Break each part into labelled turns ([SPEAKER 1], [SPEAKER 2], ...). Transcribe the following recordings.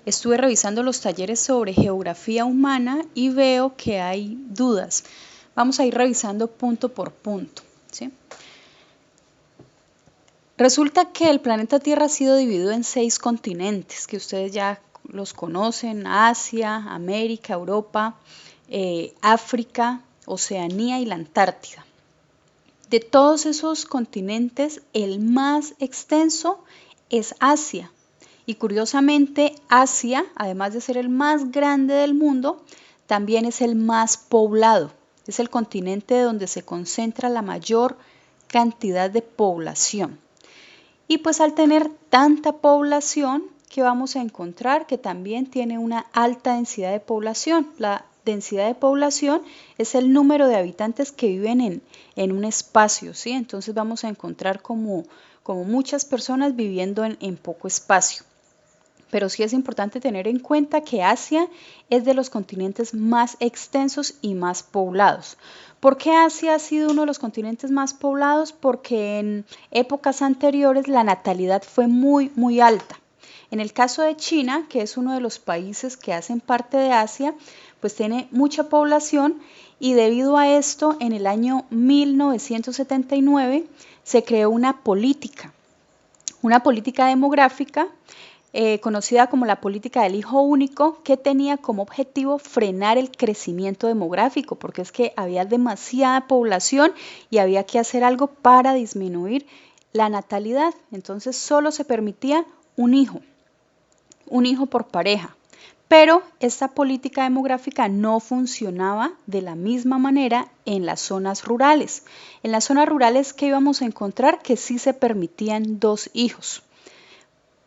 [SPEAKER 1] Estuve revisando los talleres sobre geografía humana y veo que hay dudas. Vamos a ir revisando punto por punto, ¿sí? Resulta que el planeta Tierra ha sido dividido en 6 continentes, que ustedes ya los conocen: Asia, América, Europa, África, Oceanía y la Antártida. De todos esos continentes, el más extenso es Asia. Y curiosamente, Asia, además de ser el más grande del mundo, también es el más poblado. Es el continente donde se concentra la mayor cantidad de población. Y pues al tener tanta población, ¿qué vamos a encontrar? Que también tiene una alta densidad de población. La densidad de población es el número de habitantes que viven en un espacio, ¿sí? Entonces vamos a encontrar como muchas personas viviendo en poco espacio. Pero sí es importante tener en cuenta que Asia es de los continentes más extensos y más poblados. ¿Por qué Asia ha sido uno de los continentes más poblados? Porque en épocas anteriores la natalidad fue muy alta. En el caso de China, que es uno de los países que hacen parte de Asia, pues tiene mucha población y debido a esto, en el año 1979 se creó una política demográfica conocida como la política del hijo único, que tenía como objetivo frenar el crecimiento demográfico, porque es que había demasiada población y había que hacer algo para disminuir la natalidad. Entonces solo se permitía un hijo por pareja. Pero esta política demográfica no funcionaba de la misma manera en las zonas rurales. En las zonas rurales, ¿qué íbamos a encontrar? Que sí se permitían 2 hijos.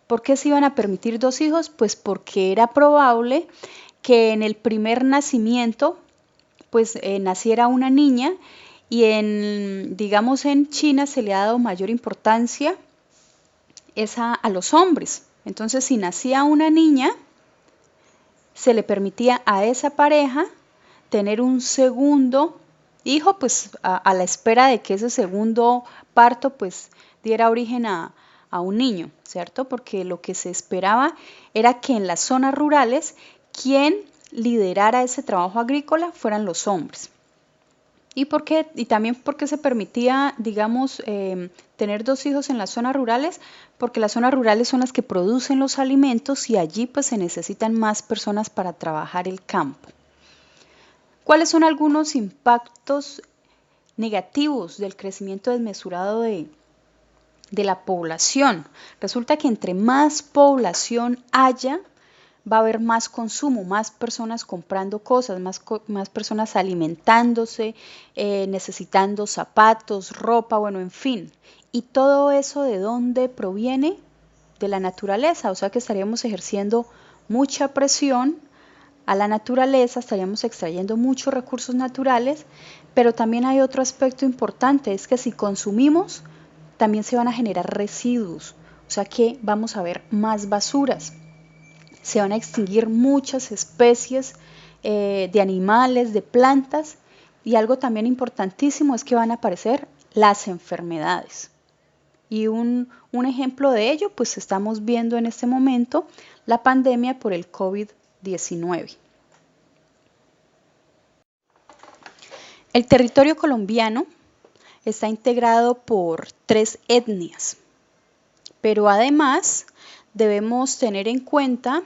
[SPEAKER 1] ¿Por qué se iban a permitir 2 hijos? Pues porque era probable que en el primer nacimiento pues naciera una niña y digamos en China se le ha dado mayor importancia a los hombres. Entonces si nacía una niña, se le permitía a esa pareja tener un segundo hijo, pues a la espera de que ese segundo parto pues diera origen a un niño, ¿cierto? Porque lo que se esperaba era que en las zonas rurales quien liderara ese trabajo agrícola fueran los hombres. Y también porque se permitía, digamos, tener 2 hijos en las zonas rurales, porque las zonas rurales son las que producen los alimentos y allí pues se necesitan más personas para trabajar el campo. ¿Cuáles son algunos impactos negativos del crecimiento desmesurado de la población? Resulta que entre más población haya, va a haber más consumo, más personas comprando cosas, más personas alimentándose, necesitando zapatos, ropa, bueno, en fin. ¿Y todo eso de dónde proviene? De la naturaleza, o sea que estaríamos ejerciendo mucha presión a la naturaleza, estaríamos extrayendo muchos recursos naturales, pero también hay otro aspecto importante, es que si consumimos, también se van a generar residuos, o sea que vamos a ver más basuras. Se van a extinguir muchas especies de animales, de plantas, y algo también importantísimo es que van a aparecer las enfermedades. Y un ejemplo de ello, pues estamos viendo en este momento la pandemia por el COVID-19. El territorio colombiano está integrado por 3 etnias, pero además debemos tener en cuenta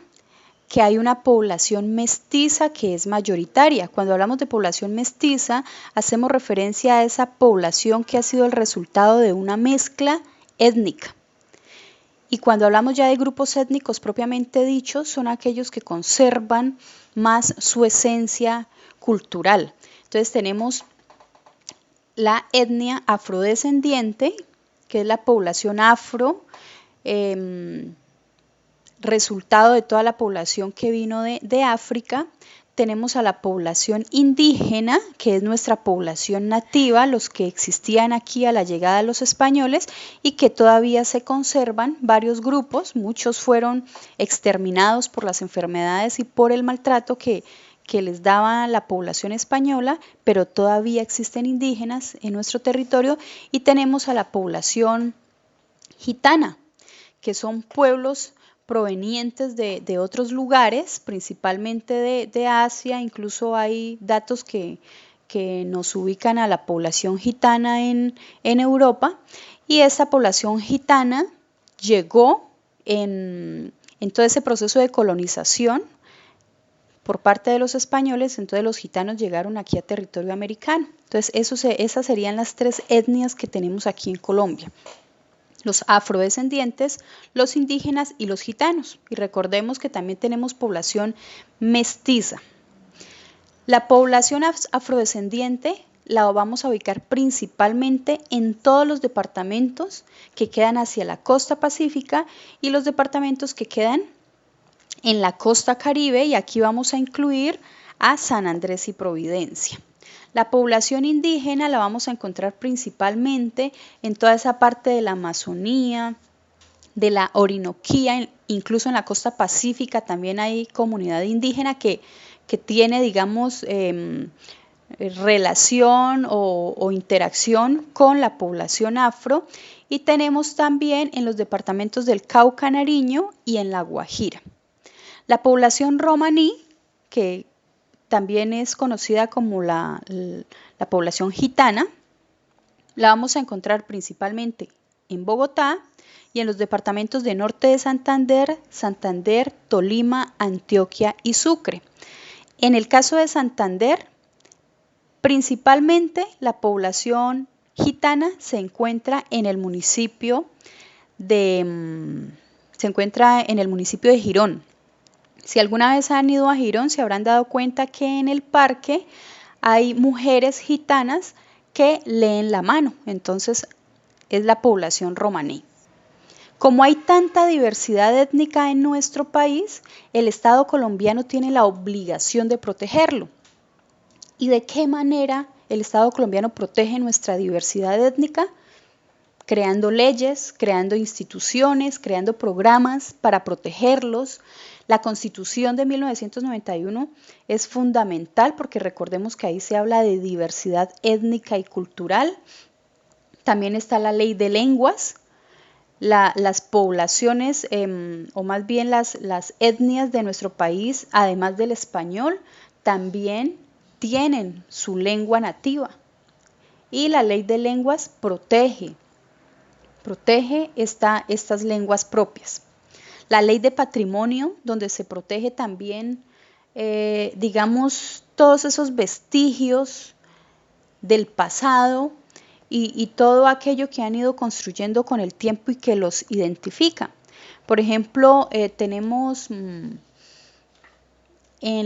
[SPEAKER 1] que hay una población mestiza que es mayoritaria. Cuando hablamos de población mestiza, hacemos referencia a esa población que ha sido el resultado de una mezcla étnica. Y cuando hablamos ya de grupos étnicos propiamente dichos, son aquellos que conservan más su esencia cultural. Entonces tenemos la etnia afrodescendiente, que es la población afro, resultado de toda la población que vino de África. Tenemos a la población indígena, que es nuestra población nativa, los que existían aquí a la llegada de los españoles y que todavía se conservan varios grupos. Muchos fueron exterminados por las enfermedades y por el maltrato que les daba la población española, pero todavía existen indígenas en nuestro territorio. Y tenemos a la población gitana, que son pueblos provenientes de otros lugares, principalmente de Asia. Incluso hay datos que nos ubican a la población gitana en Europa, y esa población gitana llegó en todo ese proceso de colonización por parte de los españoles. Entonces los gitanos llegaron aquí a territorio americano. Entonces esas serían las tres etnias que tenemos aquí en Colombia: los afrodescendientes, los indígenas y los gitanos. Y recordemos que también tenemos población mestiza. La población afrodescendiente la vamos a ubicar principalmente en todos los departamentos que quedan hacia la costa pacífica y los departamentos que quedan en la costa Caribe, y aquí vamos a incluir a San Andrés y Providencia. La población indígena la vamos a encontrar principalmente en toda esa parte de la Amazonía, de la Orinoquía, incluso en la costa pacífica también hay comunidad indígena que tiene, digamos, relación o interacción con la población afro, y tenemos también en los departamentos del Cauca, Nariño y en la Guajira. La población romaní, que también es conocida como la población gitana, la vamos a encontrar principalmente en Bogotá y en los departamentos de norte de Santander, Tolima, Antioquia y Sucre. En el caso de Santander, principalmente la población gitana se encuentra en el municipio de Girón. Si alguna vez han ido a Girón, se habrán dado cuenta que en el parque hay mujeres gitanas que leen la mano. Entonces es la población romaní. Como hay tanta diversidad étnica en nuestro país, el Estado colombiano tiene la obligación de protegerlo. ¿Y de qué manera el Estado colombiano protege nuestra diversidad étnica? Creando leyes, creando instituciones, creando programas para protegerlos. La Constitución de 1991 es fundamental porque recordemos que ahí se habla de diversidad étnica y cultural. También está la ley de lenguas. Las poblaciones, o más bien las etnias de nuestro país, además del español, también tienen su lengua nativa. Y la ley de lenguas protege estas lenguas propias. La ley de patrimonio, donde se protege también, digamos, todos esos vestigios del pasado y todo aquello que han ido construyendo con el tiempo y que los identifica. Por ejemplo, tenemos en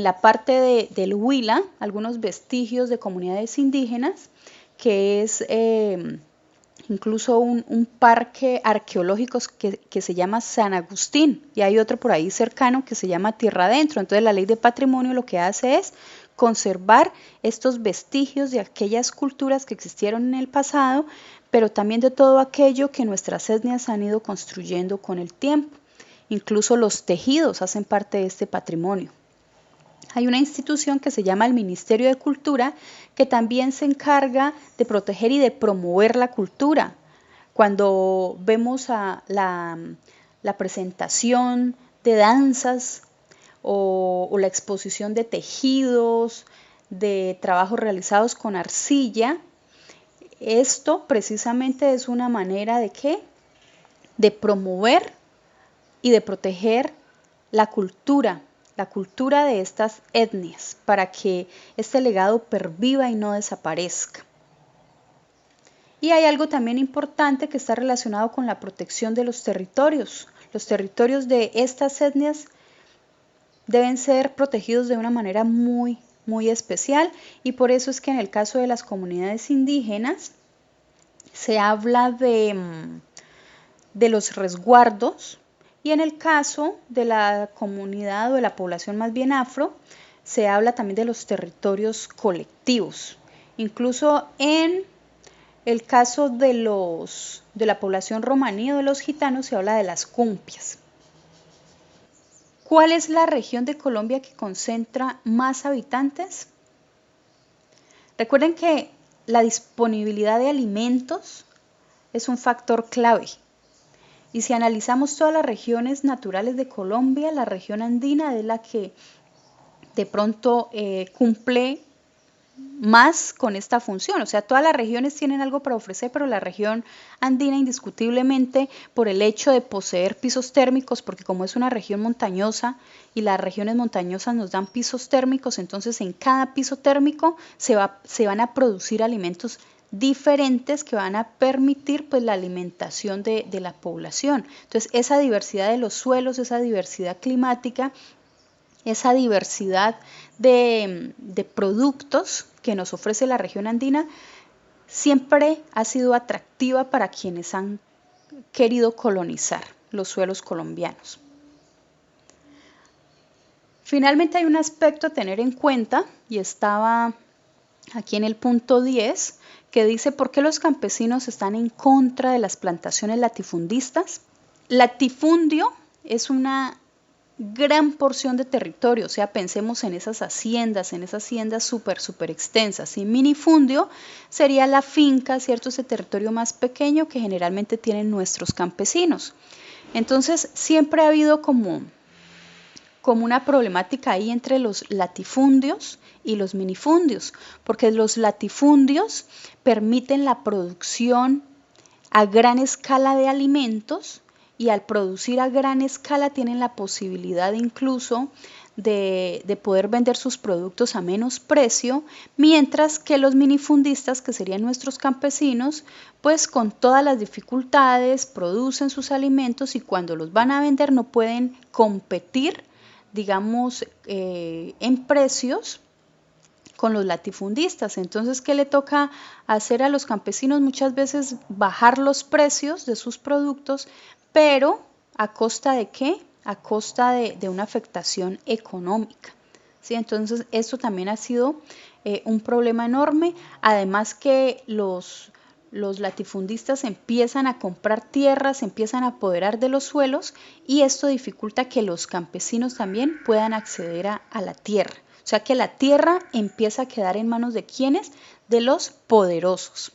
[SPEAKER 1] la parte del Huila algunos vestigios de comunidades indígenas, que es incluso un parque arqueológico que se llama San Agustín, y hay otro por ahí cercano que se llama Tierra Adentro. Entonces la ley de patrimonio lo que hace es conservar estos vestigios de aquellas culturas que existieron en el pasado, pero también de todo aquello que nuestras etnias han ido construyendo con el tiempo. Incluso los tejidos hacen parte de este patrimonio. Hay una institución que se llama el Ministerio de Cultura, que también se encarga de proteger y de promover la cultura. Cuando vemos la presentación de danzas o la exposición de tejidos, de trabajos realizados con arcilla, esto precisamente es una manera de ¿qué? De promover y de proteger la cultura de estas etnias, para que este legado perviva y no desaparezca. Y hay algo también importante que está relacionado con la protección de los territorios. Los territorios de estas etnias deben ser protegidos de una manera muy, muy especial, y por eso es que en el caso de las comunidades indígenas se habla de los resguardos, y en el caso de la comunidad o de la población más bien afro, se habla también de los territorios colectivos. Incluso en el caso de la población romaní o de los gitanos se habla de las cumpias. ¿Cuál es la región de Colombia que concentra más habitantes? Recuerden que la disponibilidad de alimentos es un factor clave. Y si analizamos todas las regiones naturales de Colombia, la región andina es la que de pronto cumple más con esta función. O sea, todas las regiones tienen algo para ofrecer, pero la región andina indiscutiblemente por el hecho de poseer pisos térmicos, porque como es una región montañosa y las regiones montañosas nos dan pisos térmicos, entonces en cada piso térmico se van a producir alimentos diferentes que van a permitir pues la alimentación de la población. Entonces esa diversidad de los suelos, esa diversidad climática, esa diversidad de productos que nos ofrece la región andina siempre ha sido atractiva para quienes han querido colonizar los suelos colombianos. Finalmente hay un aspecto a tener en cuenta y estaba aquí en el punto 10 que dice ¿por qué los campesinos están en contra de las plantaciones latifundistas? Latifundio es una gran porción de territorio, o sea, pensemos en esas haciendas súper extensas. Y minifundio sería la finca, ¿cierto? Ese territorio más pequeño que generalmente tienen nuestros campesinos. Entonces, siempre ha habido como una problemática ahí entre los latifundios y los minifundios, porque los latifundios permiten la producción a gran escala de alimentos y al producir a gran escala tienen la posibilidad incluso de poder vender sus productos a menos precio, mientras que los minifundistas, que serían nuestros campesinos, pues con todas las dificultades producen sus alimentos y cuando los van a vender no pueden competir, digamos, en precios con los latifundistas. Entonces, ¿qué le toca hacer a los campesinos? Muchas veces bajar los precios de sus productos, pero ¿a costa de qué? A costa de una afectación económica. ¿Sí? Entonces, esto también ha sido un problema enorme. Además que los latifundistas empiezan a comprar tierras, se empiezan a apoderar de los suelos y esto dificulta que los campesinos también puedan acceder a la tierra. O sea que la tierra empieza a quedar en manos de ¿quiénes? De los poderosos.